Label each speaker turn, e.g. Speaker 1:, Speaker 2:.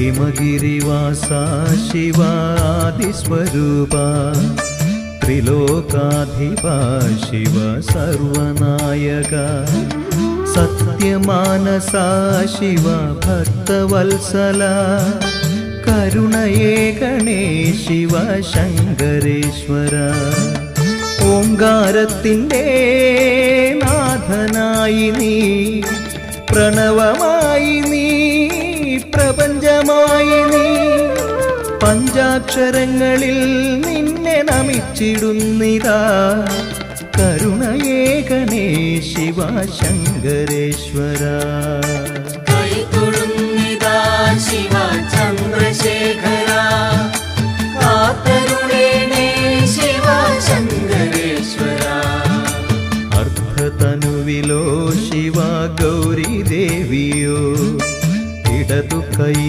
Speaker 1: हिमगिरिवासा शिवादिस्वरूपा त्रिलोकाधिपा शिव सर्वनायका सत्यमानसा शिव भक्तवत्सला करुणये गणे शिव शङ्करेश्वरा ओंकारत्तिन्टे नाथनायि नी प्रणवमायि नी प्रपञ्चमायि नी पञ्चाक्षरങ്ങളിൽ നിന്നെ നമിച്ചിടുന്നിതാ കരുണയേ ഗണേ ശിവ ശങ്കരേശ്വര
Speaker 2: കൈതൊഴുന്നിതാ ശിവ ചന്ദ്രശേഖര കാത്തരുളേണേ ശിവ ശങ്കരേശ്വര
Speaker 1: അർദ്ധതനുവിലോ ശിവ ഗൗരി ദേവിയോ ഇടതു കൈ